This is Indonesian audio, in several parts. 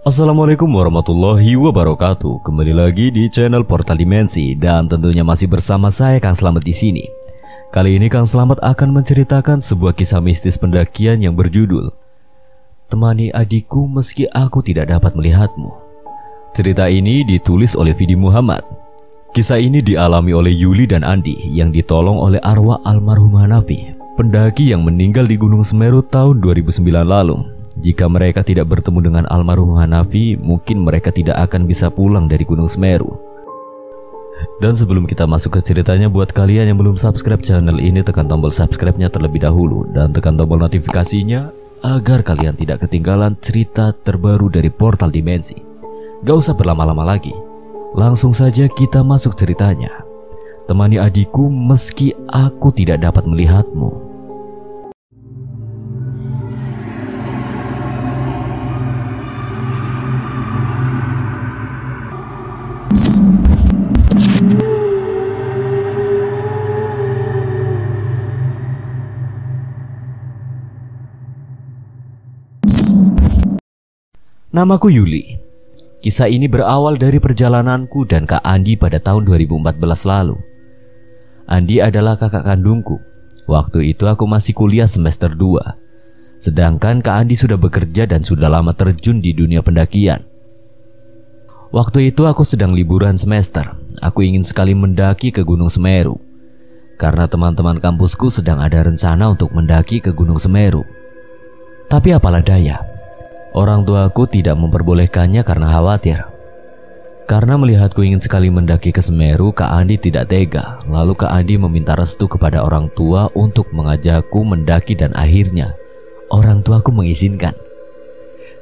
Assalamualaikum warahmatullahi wabarakatuh. Kembali lagi di channel Portal Dimensi dan tentunya masih bersama saya Kang Slamet di sini. Kali ini Kang Slamet akan menceritakan sebuah kisah mistis pendakian yang berjudul Temani Adikku Meski Aku Tidak Dapat Melihatmu. Cerita ini ditulis oleh Vidi Muhammad. Kisah ini dialami oleh Yuli dan Andi yang ditolong oleh arwah almarhum Hanafi, pendaki yang meninggal di Gunung Semeru tahun 2009 lalu. Jika mereka tidak bertemu dengan almarhum Hanafi, mungkin mereka tidak akan bisa pulang dari Gunung Semeru. Dan sebelum kita masuk ke ceritanya, buat kalian yang belum subscribe channel ini, tekan tombol subscribe-nya terlebih dahulu dan tekan tombol notifikasinya agar kalian tidak ketinggalan cerita terbaru dari Portal Dimensi. Gak usah berlama-lama lagi, langsung saja kita masuk ceritanya. Temani adikku meski aku tidak dapat melihatmu. Namaku Yuli. Kisah ini berawal dari perjalananku dan Kak Andi pada tahun 2014 lalu. Andi adalah kakak kandungku. Waktu itu aku masih kuliah semester 2. Sedangkan Kak Andi sudah bekerja dan sudah lama terjun di dunia pendakian. Waktu itu aku sedang liburan semester. Aku ingin sekali mendaki ke Gunung Semeru karena teman-teman kampusku sedang ada rencana untuk mendaki ke Gunung Semeru. Tapi apalah daya, orang tuaku tidak memperbolehkannya karena khawatir. Karena melihatku ingin sekali mendaki ke Semeru, Kak Andi tidak tega. Lalu Kak Andi meminta restu kepada orang tua untuk mengajakku mendaki dan akhirnya orang tuaku mengizinkan.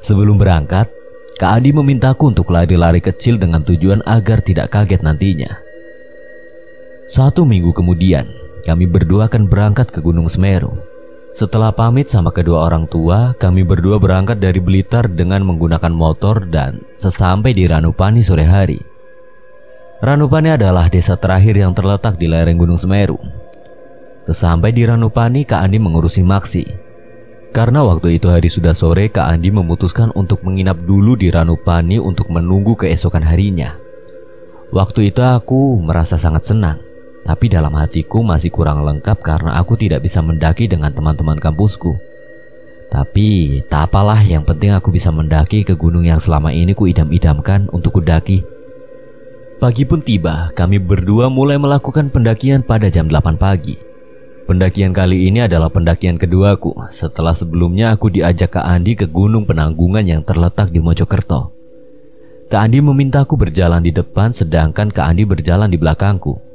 Sebelum berangkat, Kak Andi memintaku untuk lari-lari kecil dengan tujuan agar tidak kaget nantinya. 1 minggu kemudian, kami berdua akan berangkat ke Gunung Semeru. Setelah pamit sama kedua orang tua, kami berdua berangkat dari Blitar dengan menggunakan motor dan sesampai di Ranupani sore hari. Ranupani adalah desa terakhir yang terletak di lereng Gunung Semeru. Sesampai di Ranupani, Kak Andi mengurusi Maksi. Karena waktu itu hari sudah sore, Kak Andi memutuskan untuk menginap dulu di Ranupani untuk menunggu keesokan harinya. Waktu itu aku merasa sangat senang. Tapi dalam hatiku masih kurang lengkap karena aku tidak bisa mendaki dengan teman-teman kampusku. Tapi tak apalah, yang penting aku bisa mendaki ke gunung yang selama ini ku idam-idamkan untuk kudaki. Pagi pun tiba, kami berdua mulai melakukan pendakian pada jam 8 pagi. Pendakian kali ini adalah pendakian keduaku setelah sebelumnya aku diajak Kak Andi ke Gunung Penanggungan yang terletak di Mojokerto. Kak Andi memintaku berjalan di depan sedangkan Kak Andi berjalan di belakangku.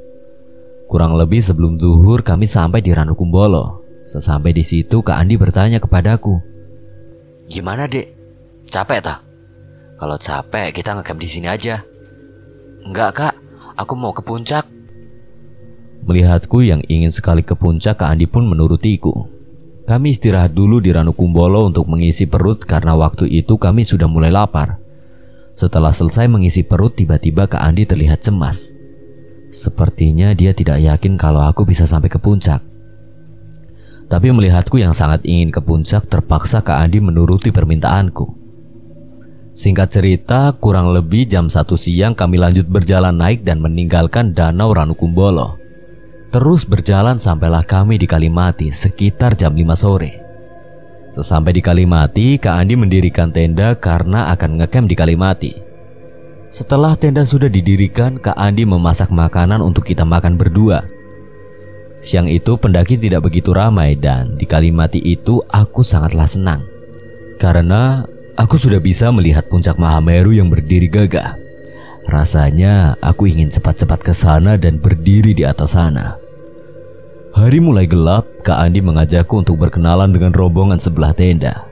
Kurang lebih sebelum zuhur kami sampai di Ranukumbolo. Sesampai di situ Kak Andi bertanya kepadaku, "Gimana, Dek? Capek tak? Kalau capek kita ngecamp di sini aja." "Enggak, Kak. Aku mau ke puncak." Melihatku yang ingin sekali ke puncak, Kak Andi pun menurutiku. Kami istirahat dulu di Ranukumbolo untuk mengisi perut karena waktu itu kami sudah mulai lapar. Setelah selesai mengisi perut, tiba-tiba Kak Andi terlihat cemas. Sepertinya dia tidak yakin kalau aku bisa sampai ke puncak. Tapi melihatku yang sangat ingin ke puncak, terpaksa Kak Andi menuruti permintaanku. Singkat cerita, kurang lebih jam 1 siang kami lanjut berjalan naik dan meninggalkan danau Ranukumbolo. Terus berjalan sampailah kami di Kalimati sekitar jam 5 sore. Sesampai di Kalimati, Kak Andi mendirikan tenda karena akan ngecamp di Kalimati. Setelah tenda sudah didirikan, Kak Andi memasak makanan untuk kita makan berdua. Siang itu pendaki tidak begitu ramai dan di Kalimati itu aku sangatlah senang. Karena aku sudah bisa melihat puncak Mahameru yang berdiri gagah. Rasanya aku ingin cepat-cepat ke sana dan berdiri di atas sana. Hari mulai gelap, Kak Andi mengajakku untuk berkenalan dengan rombongan sebelah tenda.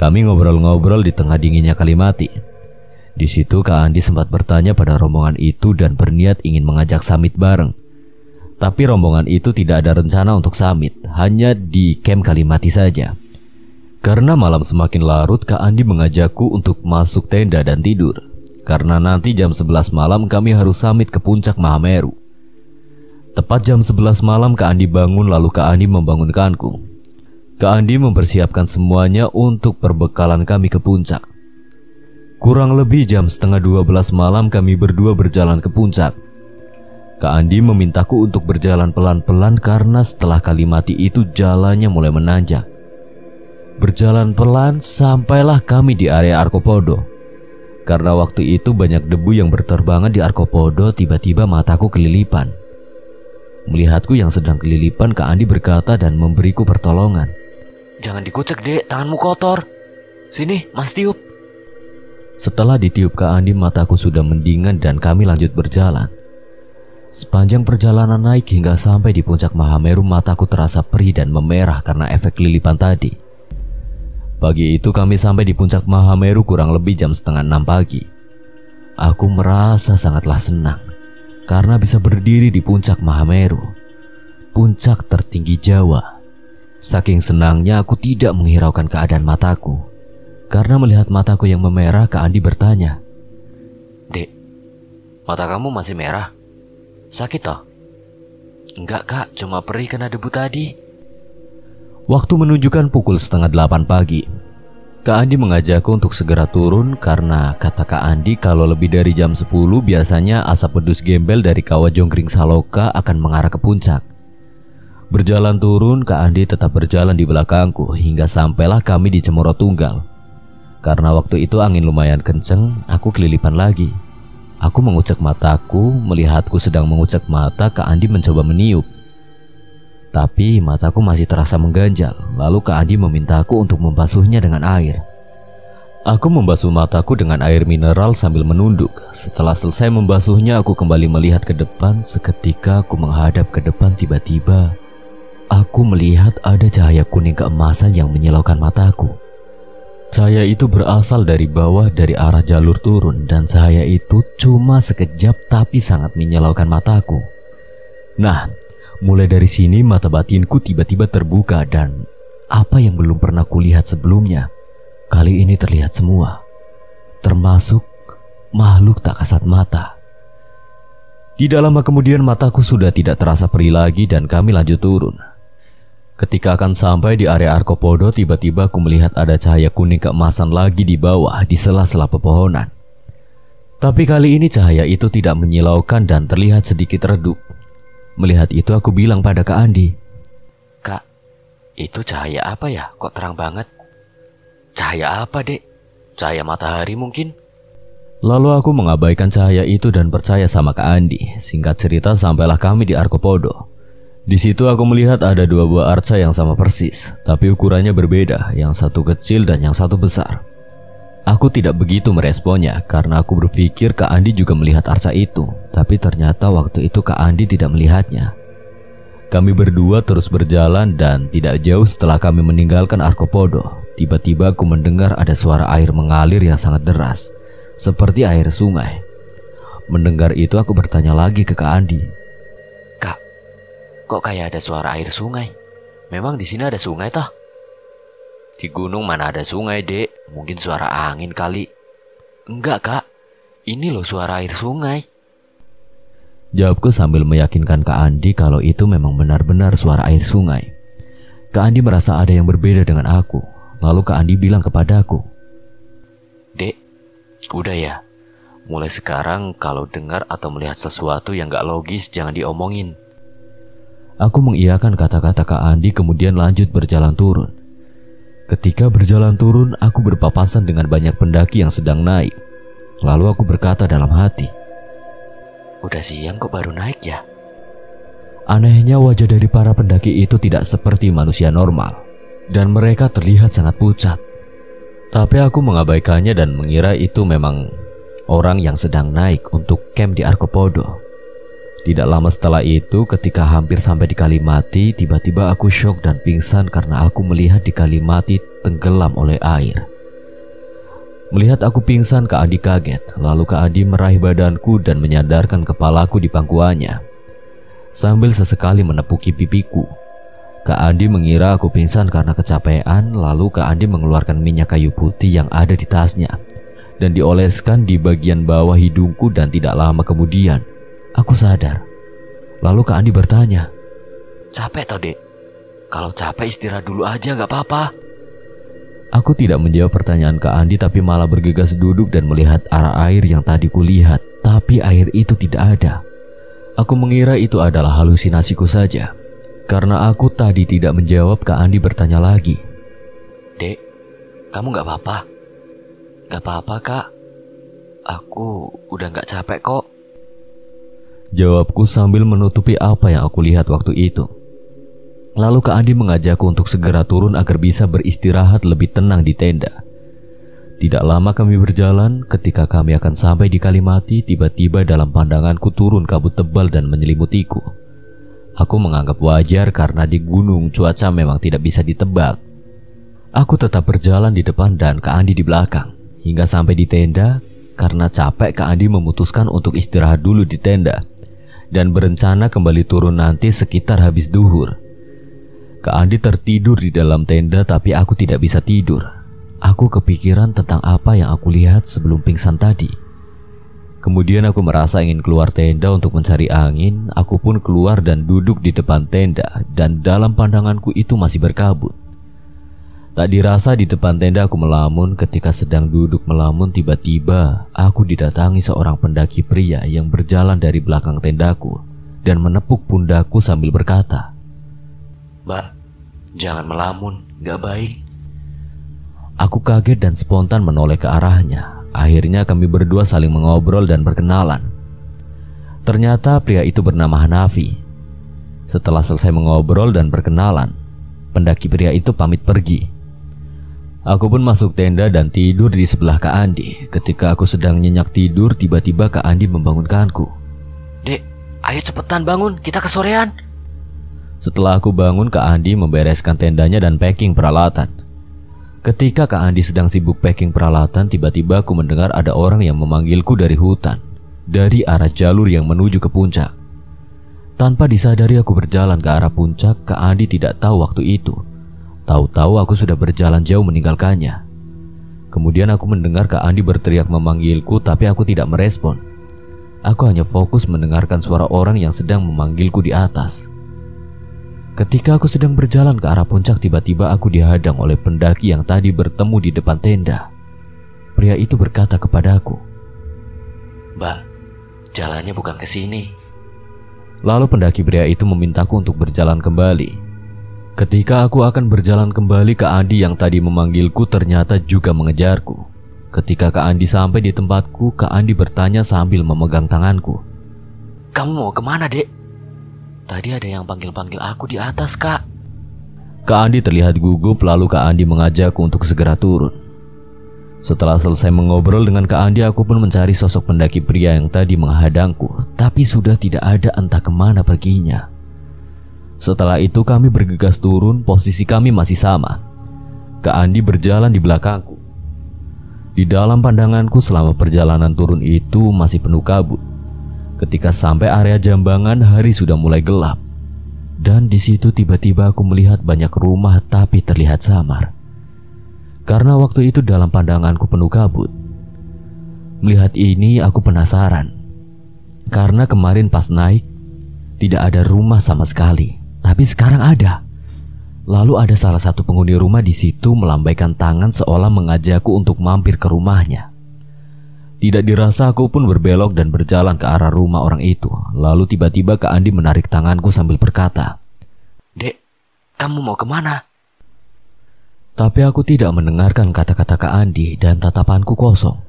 Kami ngobrol-ngobrol di tengah dinginnya Kalimati. Di situ Kak Andi sempat bertanya pada rombongan itu dan berniat ingin mengajak summit bareng. Tapi rombongan itu tidak ada rencana untuk summit, hanya di camp Kalimati saja. Karena malam semakin larut, Kak Andi mengajakku untuk masuk tenda dan tidur. Karena nanti jam 11 malam kami harus summit ke puncak Mahameru. Tepat jam 11 malam Kak Andi bangun lalu Kak Andi membangunkanku. Kak Andi mempersiapkan semuanya untuk perbekalan kami ke puncak. Kurang lebih jam setengah 12 malam kami berdua berjalan ke puncak. Kak Andi memintaku untuk berjalan pelan-pelan karena setelah Kalimati itu jalannya mulai menanjak. Berjalan pelan sampailah kami di area Arkopodo. Karena waktu itu banyak debu yang berterbangan di Arkopodo, tiba-tiba mataku kelilipan. Melihatku yang sedang kelilipan, Kak Andi berkata dan memberiku pertolongan. "Jangan dikucek, Dek, tanganmu kotor. Sini, Mas tiup." Setelah ditiup Kak Andi, mataku sudah mendingan dan kami lanjut berjalan. Sepanjang perjalanan naik hingga sampai di puncak Mahameru, mataku terasa perih dan memerah karena efek lilipan tadi. Pagi itu kami sampai di puncak Mahameru kurang lebih jam setengah 6 pagi. Aku merasa sangatlah senang karena bisa berdiri di puncak Mahameru, puncak tertinggi Jawa. Saking senangnya aku tidak menghiraukan keadaan mataku. Karena melihat mataku yang memerah, Kak Andi bertanya, "Dek, mata kamu masih merah? Sakit toh?" "Enggak, Kak, cuma perih kena debu tadi." Waktu menunjukkan pukul setengah 8 pagi. Kak Andi mengajakku untuk segera turun karena kata Kak Andi kalau lebih dari jam 10 biasanya asap pedus gembel dari Kawah Jonggring Saloka akan mengarah ke puncak. Berjalan turun, Kak Andi tetap berjalan di belakangku hingga sampailah kami di Cemoro Tunggal. Karena waktu itu angin lumayan kenceng, aku kelilipan lagi. Aku mengucek mataku, melihatku sedang mengucek mata, Kak Andi mencoba meniup. Tapi mataku masih terasa mengganjal, lalu Kak Andi memintaku untuk membasuhnya dengan air. Aku membasuh mataku dengan air mineral sambil menunduk. Setelah selesai membasuhnya, aku kembali melihat ke depan. Seketika aku menghadap ke depan, tiba-tiba aku melihat ada cahaya kuning keemasan yang menyilaukan mataku. Cahaya itu berasal dari bawah dari arah jalur turun dan cahaya itu cuma sekejap tapi sangat menyilaukan mataku. Nah, mulai dari sini mata batinku tiba-tiba terbuka dan apa yang belum pernah kulihat sebelumnya kali ini terlihat semua, termasuk makhluk tak kasat mata. Tidak lama kemudian mataku sudah tidak terasa perih lagi dan kami lanjut turun. Ketika akan sampai di area Arkopodo, tiba-tiba aku melihat ada cahaya kuning keemasan lagi di bawah di sela-sela pepohonan. Tapi kali ini cahaya itu tidak menyilaukan dan terlihat sedikit redup. Melihat itu aku bilang pada Kak Andi, "Kak, itu cahaya apa ya? Kok terang banget?" "Cahaya apa, Dek? Cahaya matahari mungkin?" Lalu aku mengabaikan cahaya itu dan percaya sama Kak Andi. Singkat cerita, sampailah kami di Arkopodo. Di situ aku melihat ada dua buah arca yang sama persis, tapi ukurannya berbeda, yang satu kecil dan yang satu besar. Aku tidak begitu meresponnya karena aku berpikir Kak Andi juga melihat arca itu, tapi ternyata waktu itu Kak Andi tidak melihatnya. Kami berdua terus berjalan dan tidak jauh setelah kami meninggalkan Arkopodo, tiba-tiba aku mendengar ada suara air mengalir yang sangat deras, seperti air sungai. Mendengar itu aku bertanya lagi ke Kak Andi, "Kak, kok kayak ada suara air sungai? Memang di sini ada sungai toh?" "Di gunung mana ada sungai, Dek? Mungkin suara angin kali." "Enggak, Kak. Ini loh suara air sungai." Jawabku sambil meyakinkan Kak Andi kalau itu memang benar-benar suara air sungai. Kak Andi merasa ada yang berbeda dengan aku. Lalu Kak Andi bilang kepadaku, "Dek, udah ya. Mulai sekarang kalau dengar atau melihat sesuatu yang gak logis jangan diomongin." Aku mengiyakan kata-kata Kak Andi kemudian lanjut berjalan turun. Ketika berjalan turun, aku berpapasan dengan banyak pendaki yang sedang naik. Lalu aku berkata dalam hati, "Udah siang kok baru naik ya?" Anehnya wajah dari para pendaki itu tidak seperti manusia normal, dan mereka terlihat sangat pucat. Tapi aku mengabaikannya dan mengira itu memang orang yang sedang naik untuk camp di Arkopodo. Tidak lama setelah itu, ketika hampir sampai di Kalimati, tiba-tiba aku syok dan pingsan karena aku melihat di Kalimati tenggelam oleh air. Melihat aku pingsan, Kak Andi kaget. Lalu Kak Andi meraih badanku dan menyandarkan kepalaku di pangkuannya sambil sesekali menepuki pipiku. Kak Andi mengira aku pingsan karena kecapean. Lalu Kak Andi mengeluarkan minyak kayu putih yang ada di tasnya dan dioleskan di bagian bawah hidungku, dan tidak lama kemudian aku sadar. Lalu Kak Andi bertanya, "Capek toh, Dek? Kalau capek istirahat dulu aja gak apa-apa." Aku tidak menjawab pertanyaan Kak Andi, tapi malah bergegas duduk dan melihat arah air yang tadi kulihat. Tapi air itu tidak ada. Aku mengira itu adalah halusinasiku saja. Karena aku tadi tidak menjawab, Kak Andi bertanya lagi. "Dek, kamu gak apa-apa?" "Gak apa-apa, Kak. Aku udah gak capek kok," jawabku sambil menutupi apa yang aku lihat waktu itu. Lalu Kak Andi mengajakku untuk segera turun agar bisa beristirahat lebih tenang di tenda. Tidak lama kami berjalan. Ketika kami akan sampai di Kalimati, tiba-tiba dalam pandanganku turun kabut tebal dan menyelimutiku. Aku menganggap wajar karena di gunung cuaca memang tidak bisa ditebak. Aku tetap berjalan di depan dan Kak Andi di belakang. Hingga sampai di tenda. Karena capek, Kak Andi memutuskan untuk istirahat dulu di tenda dan berencana kembali turun nanti sekitar habis duhur. Kak Andi tertidur di dalam tenda, tapi aku tidak bisa tidur. Aku kepikiran tentang apa yang aku lihat sebelum pingsan tadi. Kemudian aku merasa ingin keluar tenda untuk mencari angin. Aku pun keluar dan duduk di depan tenda, dan dalam pandanganku itu masih berkabut. Tak dirasa di depan tenda aku melamun. Ketika sedang duduk melamun, tiba-tiba aku didatangi seorang pendaki pria yang berjalan dari belakang tendaku dan menepuk pundakku sambil berkata, "Mbak, jangan melamun, gak baik." Aku kaget dan spontan menoleh ke arahnya. Akhirnya kami berdua saling mengobrol dan berkenalan. Ternyata pria itu bernama Hanafi. Setelah selesai mengobrol dan berkenalan, pendaki pria itu pamit pergi. Aku pun masuk tenda dan tidur di sebelah Kak Andi. Ketika aku sedang nyenyak tidur, tiba-tiba Kak Andi membangunkanku. "Dek, ayo cepetan bangun, kita kesorean." Setelah aku bangun, Kak Andi membereskan tendanya dan packing peralatan. Ketika Kak Andi sedang sibuk packing peralatan, tiba-tiba aku mendengar ada orang yang memanggilku dari hutan, dari arah jalur yang menuju ke puncak. Tanpa disadari aku berjalan ke arah puncak. Kak Andi tidak tahu waktu itu. Tahu-tahu aku sudah berjalan jauh meninggalkannya. Kemudian aku mendengar Kak Andi berteriak memanggilku, tapi aku tidak merespon. Aku hanya fokus mendengarkan suara orang yang sedang memanggilku di atas. Ketika aku sedang berjalan ke arah puncak, tiba-tiba aku dihadang oleh pendaki yang tadi bertemu di depan tenda. Pria itu berkata kepadaku, "Mbak, jalannya bukan ke sini." Lalu pendaki pria itu memintaku untuk berjalan kembali. Ketika aku akan berjalan kembali, Kak Andi yang tadi memanggilku ternyata juga mengejarku. Ketika Kak Andi sampai di tempatku, Kak Andi bertanya sambil memegang tanganku, "Kamu mau kemana, Dek? Tadi ada yang panggil-panggil aku di atas, Kak." Kak Andi terlihat gugup, lalu Kak Andi mengajakku untuk segera turun. Setelah selesai mengobrol dengan Kak Andi, aku pun mencari sosok pendaki pria yang tadi menghadangku, tapi sudah tidak ada, entah kemana perginya. Setelah itu kami bergegas turun. Posisi kami masih sama. Kak Andi berjalan di belakangku. Di dalam pandanganku selama perjalanan turun itu masih penuh kabut. Ketika sampai area Jambangan, hari sudah mulai gelap. Dan di situ tiba-tiba aku melihat banyak rumah tapi terlihat samar. Karena waktu itu dalam pandanganku penuh kabut. Melihat ini aku penasaran. Karena kemarin pas naik tidak ada rumah sama sekali. Tapi sekarang ada. Lalu ada salah satu penghuni rumah di situ melambaikan tangan seolah mengajakku untuk mampir ke rumahnya. Tidak dirasa aku pun berbelok dan berjalan ke arah rumah orang itu. Lalu tiba-tiba Kak Andi menarik tanganku sambil berkata, "Dek, kamu mau kemana?" Tapi aku tidak mendengarkan kata-kata Kak Andi dan tatapanku kosong.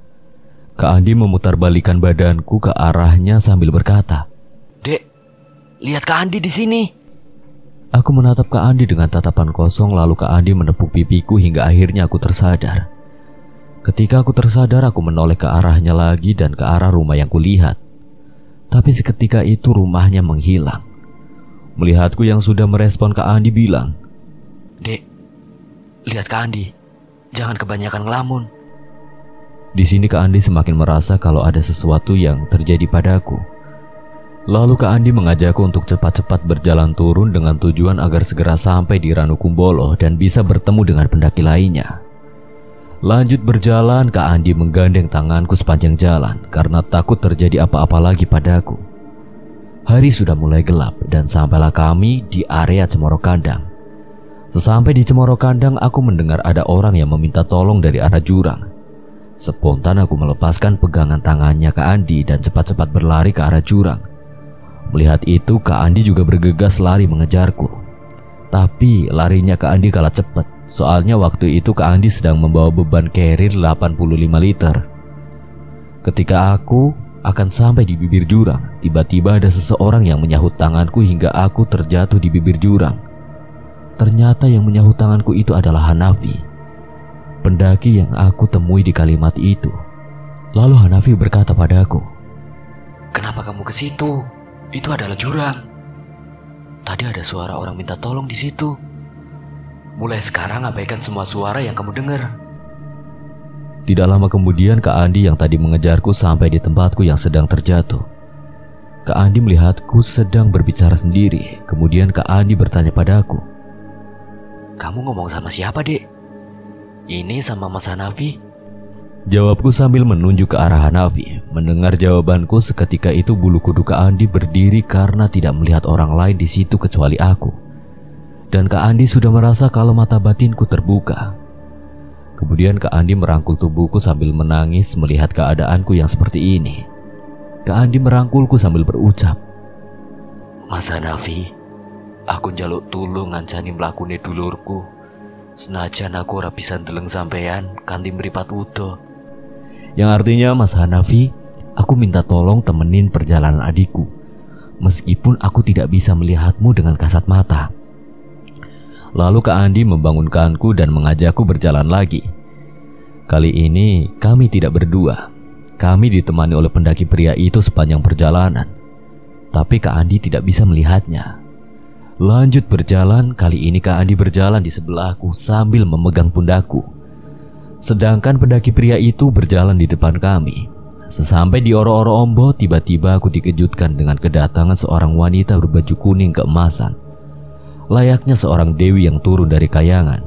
Kak Andi memutarbalikan badanku ke arahnya sambil berkata, "Dek, lihat Kak Andi di sini." Aku menatap Kak Andi dengan tatapan kosong, lalu Kak Andi menepuk pipiku hingga akhirnya aku tersadar. Ketika aku tersadar, aku menoleh ke arahnya lagi dan ke arah rumah yang kulihat. Tapi seketika itu rumahnya menghilang. Melihatku yang sudah merespon, Kak Andi bilang, "Dek, lihat Kak Andi, jangan kebanyakan ngelamun." Di sini Kak Andi semakin merasa kalau ada sesuatu yang terjadi padaku. Lalu Kak Andi mengajakku untuk cepat-cepat berjalan turun dengan tujuan agar segera sampai di Ranukumbolo dan bisa bertemu dengan pendaki lainnya. Lanjut berjalan, Kak Andi menggandeng tanganku sepanjang jalan karena takut terjadi apa-apa lagi padaku. Hari sudah mulai gelap dan sampailah kami di area Cemoro Kandang. Sesampai di cemoro kandang, aku mendengar ada orang yang meminta tolong dari arah jurang. Spontan aku melepaskan pegangan tangannya Kak Andi dan cepat-cepat berlari ke arah jurang. Melihat itu, Kak Andi juga bergegas lari mengejarku. Tapi larinya Kak Andi kalah cepat. Soalnya waktu itu Kak Andi sedang membawa beban carrier 85 liter. Ketika aku akan sampai di bibir jurang, tiba-tiba ada seseorang yang menyahut tanganku hingga aku terjatuh di bibir jurang. Ternyata yang menyahut tanganku itu adalah Hanafi, pendaki yang aku temui di kalimat itu. Lalu Hanafi berkata padaku, "Kenapa kamu ke situ? Itu adalah jurang. Tadi ada suara orang minta tolong di situ. Mulai sekarang abaikan semua suara yang kamu dengar." Tidak lama kemudian Kak Andi yang tadi mengejarku sampai di tempatku yang sedang terjatuh. Kak Andi melihatku sedang berbicara sendiri. Kemudian Kak Andi bertanya padaku, "Kamu ngomong sama siapa, Dek? Ini sama Mas Hanafi?" Jawabku sambil menunjuk ke arah Hanafi. Mendengar jawabanku, seketika itu bulu kuduk Kak Andi berdiri karena tidak melihat orang lain di situ kecuali aku. Dan Kak Andi sudah merasa kalau mata batinku terbuka. Kemudian Kak Andi merangkul tubuhku sambil menangis melihat keadaanku yang seperti ini. Kak Andi merangkulku sambil berucap, "Mas Hanafi, aku njaluk tulung ngancani mlakune dulurku. Senajan aku ora bisa ndeleng sampean kanthi mripat wuda." Yang artinya, "Mas Hanafi, aku minta tolong temenin perjalanan adikku, meskipun aku tidak bisa melihatmu dengan kasat mata." Lalu Kak Andi membangunkanku dan mengajakku berjalan lagi. Kali ini kami tidak berdua. Kami ditemani oleh pendaki pria itu sepanjang perjalanan. Tapi Kak Andi tidak bisa melihatnya. Lanjut berjalan, kali ini Kak Andi berjalan di sebelahku sambil memegang pundakku. Sedangkan pendaki pria itu berjalan di depan kami. Sesampai di Oro-Oro Ombo, tiba-tiba aku dikejutkan dengan kedatangan seorang wanita berbaju kuning keemasan. Layaknya seorang dewi yang turun dari kayangan.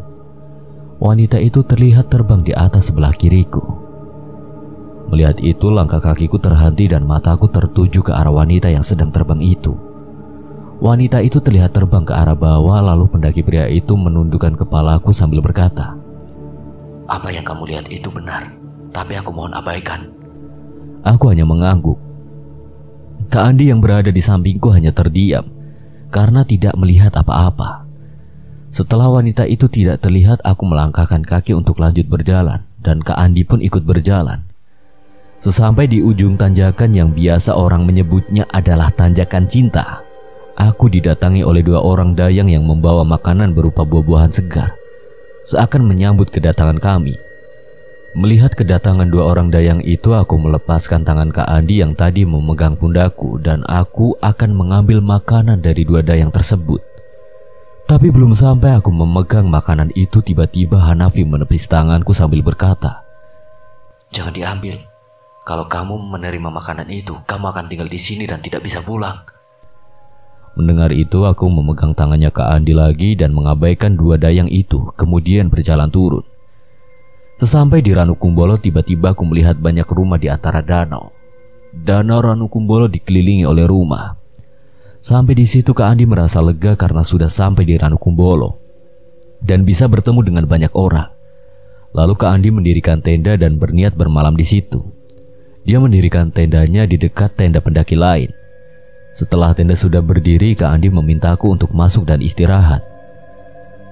Wanita itu terlihat terbang di atas sebelah kiriku. Melihat itu, langkah kakiku terhenti dan mataku tertuju ke arah wanita yang sedang terbang itu. Wanita itu terlihat terbang ke arah bawah, lalu pendaki pria itu menundukkan kepalaku sambil berkata, "Apa yang kamu lihat itu benar, tapi aku mohon abaikan." Aku hanya mengangguk. Kak Andi yang berada di sampingku hanya terdiam karena tidak melihat apa-apa. Setelah wanita itu tidak terlihat, aku melangkahkan kaki untuk lanjut berjalan, dan Kak Andi pun ikut berjalan. Sesampai di ujung tanjakan yang biasa orang menyebutnya adalah tanjakan cinta, aku didatangi oleh dua orang dayang yang membawa makanan berupa buah-buahan segar, seakan menyambut kedatangan kami. Melihat kedatangan dua orang dayang itu, aku melepaskan tangan Kak Andi yang tadi memegang pundakku dan aku akan mengambil makanan dari dua dayang tersebut. Tapi belum sampai aku memegang makanan itu, tiba-tiba Hanafi menepis tanganku sambil berkata, "Jangan diambil. Kalau kamu menerima makanan itu, kamu akan tinggal di sini dan tidak bisa pulang." Mendengar itu, aku memegang tangannya Kak Andi lagi dan mengabaikan dua dayang itu, kemudian berjalan turun. Sesampai di Ranukumbolo, tiba-tiba aku melihat banyak rumah di antara danau. Danau Ranukumbolo dikelilingi oleh rumah. Sampai di situ Kak Andi merasa lega karena sudah sampai di Ranukumbolo dan bisa bertemu dengan banyak orang. Lalu Kak Andi mendirikan tenda dan berniat bermalam di situ. Dia mendirikan tendanya di dekat tenda pendaki lain. Setelah tenda sudah berdiri, Kak Andi memintaku untuk masuk dan istirahat.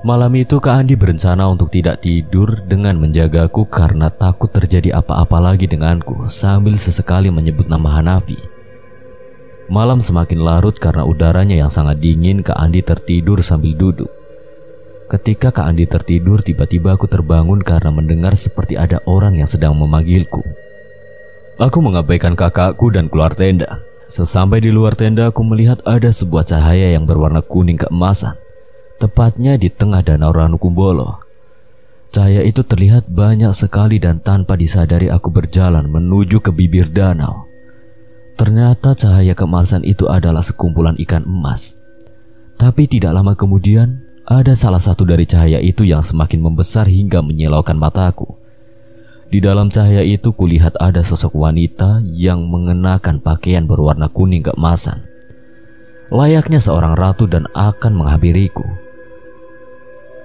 Malam itu Kak Andi berencana untuk tidak tidur dengan menjagaku karena takut terjadi apa-apa lagi denganku, sambil sesekali menyebut nama Hanafi. Malam semakin larut karena udaranya yang sangat dingin. Kak Andi tertidur sambil duduk. Ketika Kak Andi tertidur, tiba-tiba aku terbangun karena mendengar seperti ada orang yang sedang memanggilku. Aku mengabaikan kakakku dan keluar tenda. Sesampai di luar tenda, aku melihat ada sebuah cahaya yang berwarna kuning keemasan, tepatnya di tengah danau Ranukumbolo. Cahaya itu terlihat banyak sekali dan tanpa disadari aku berjalan menuju ke bibir danau. Ternyata cahaya keemasan itu adalah sekumpulan ikan emas. Tapi tidak lama kemudian, ada salah satu dari cahaya itu yang semakin membesar hingga menyilaukan mataku. Di dalam cahaya itu kulihat ada sosok wanita yang mengenakan pakaian berwarna kuning keemasan, layaknya seorang ratu dan akan menghampiriku.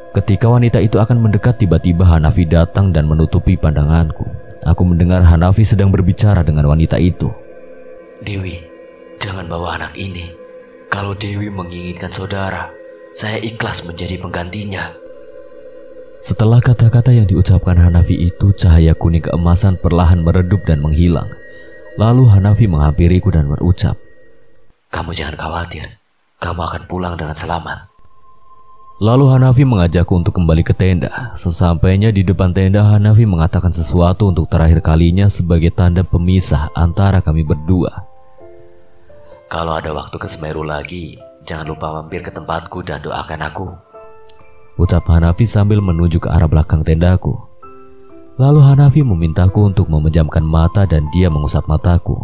Ketika wanita itu akan mendekat, tiba-tiba Hanafi datang dan menutupi pandanganku. Aku mendengar Hanafi sedang berbicara dengan wanita itu. Dewi, jangan bawa anak ini. Kalau Dewi menginginkan saudara, saya ikhlas menjadi penggantinya. Setelah kata-kata yang diucapkan Hanafi itu, cahaya kuning keemasan perlahan meredup dan menghilang. Lalu Hanafi menghampiriku dan berucap, kamu jangan khawatir, kamu akan pulang dengan selamat. Lalu Hanafi mengajakku untuk kembali ke tenda. Sesampainya di depan tenda, Hanafi mengatakan sesuatu untuk terakhir kalinya sebagai tanda pemisah antara kami berdua. Kalau ada waktu ke Semeru lagi, jangan lupa mampir ke tempatku dan doakan aku, ucap Hanafi sambil menuju ke arah belakang tendaku. Lalu Hanafi memintaku untuk memejamkan mata dan dia mengusap mataku.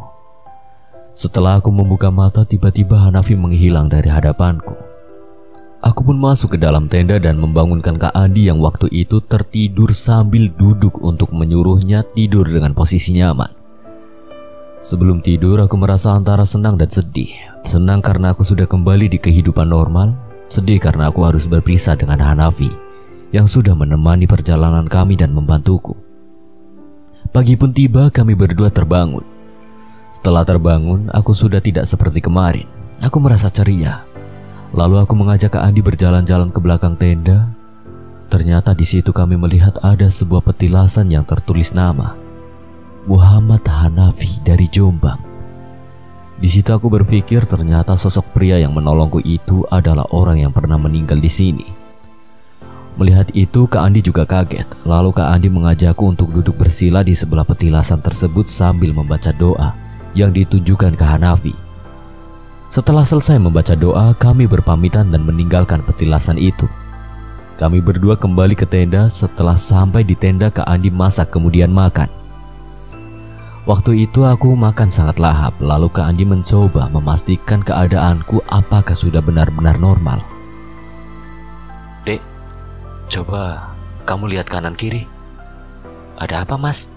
Setelah aku membuka mata, tiba-tiba Hanafi menghilang dari hadapanku. Aku pun masuk ke dalam tenda dan membangunkan Kak Andi yang waktu itu tertidur sambil duduk untuk menyuruhnya tidur dengan posisi nyaman. Sebelum tidur, aku merasa antara senang dan sedih. Senang karena aku sudah kembali di kehidupan normal, sedih karena aku harus berpisah dengan Hanafi yang sudah menemani perjalanan kami dan membantuku. Pagi pun tiba, kami berdua terbangun. Setelah terbangun, aku sudah tidak seperti kemarin. Aku merasa ceria. Lalu aku mengajak Kak Andi berjalan-jalan ke belakang tenda. Ternyata di situ kami melihat ada sebuah petilasan yang tertulis nama Muhammad Hanafi dari Jombang. Di situ aku berpikir ternyata sosok pria yang menolongku itu adalah orang yang pernah meninggal di sini. Melihat itu, Kak Andi juga kaget. Lalu Kak Andi mengajakku untuk duduk bersila di sebelah petilasan tersebut sambil membaca doa yang ditujukan ke Hanafi. Setelah selesai membaca doa, kami berpamitan dan meninggalkan petilasan itu. Kami berdua kembali ke tenda. Setelah sampai di tenda, Kak Andi masak kemudian makan. Waktu itu aku makan sangat lahap. Lalu Kak Andi mencoba memastikan keadaanku apakah sudah benar-benar normal. Dek, coba kamu lihat kanan kiri. Ada apa, Mas?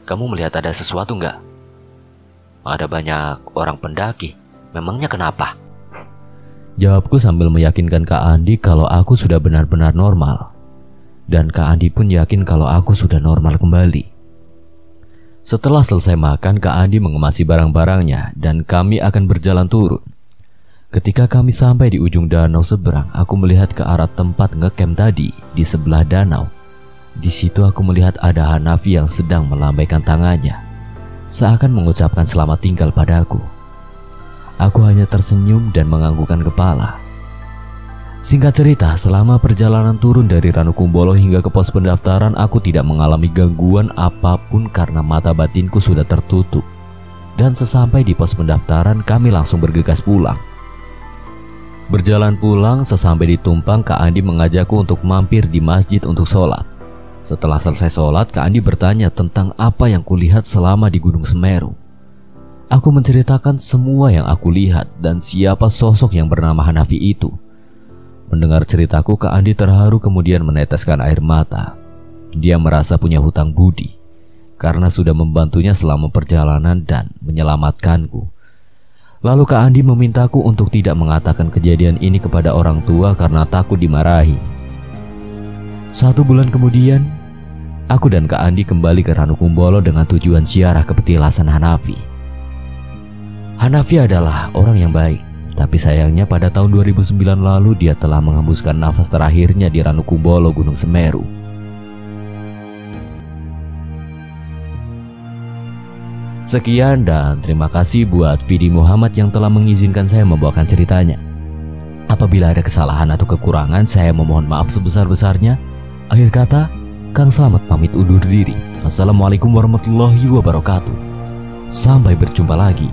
Kamu melihat ada sesuatu nggak? Ada banyak orang pendaki. Memangnya kenapa? Jawabku sambil meyakinkan Kak Andi kalau aku sudah benar-benar normal. Dan Kak Andi pun yakin kalau aku sudah normal kembali. Setelah selesai makan, Kak Andi mengemasi barang-barangnya dan kami akan berjalan turun. Ketika kami sampai di ujung danau seberang, aku melihat ke arah tempat ngecamp tadi di sebelah danau. Di situ aku melihat ada Hanafi yang sedang melambaikan tangannya, seakan mengucapkan selamat tinggal padaku. Aku hanya tersenyum dan menganggukkan kepala. Singkat cerita, selama perjalanan turun dari Ranukumbolo hingga ke pos pendaftaran, aku tidak mengalami gangguan apapun karena mata batinku sudah tertutup. Dan sesampai di pos pendaftaran, kami langsung bergegas pulang. Berjalan pulang, sesampai di Tumpang, Kak Andi mengajakku untuk mampir di masjid untuk sholat. Setelah selesai sholat, Kak Andi bertanya tentang apa yang kulihat selama di Gunung Semeru. Aku menceritakan semua yang aku lihat dan siapa sosok yang bernama Hanafi itu. Mendengar ceritaku, Kak Andi terharu kemudian meneteskan air mata. Dia merasa punya hutang budi karena sudah membantunya selama perjalanan dan menyelamatkanku. Lalu Kak Andi memintaku untuk tidak mengatakan kejadian ini kepada orang tua karena takut dimarahi. 1 bulan kemudian, aku dan Kak Andi kembali ke Ranukumbolo dengan tujuan ziarah ke petilasan Hanafi. Hanafi adalah orang yang baik, tapi sayangnya pada tahun 2009 lalu dia telah menghembuskan nafas terakhirnya di Ranukumbolo Gunung Semeru. Sekian dan terima kasih buat Vidi Muhammad yang telah mengizinkan saya membawakan ceritanya. Apabila ada kesalahan atau kekurangan, saya memohon maaf sebesar-besarnya. Akhir kata, Kang Slamet pamit undur diri. Assalamualaikum warahmatullahi wabarakatuh. Sampai berjumpa lagi.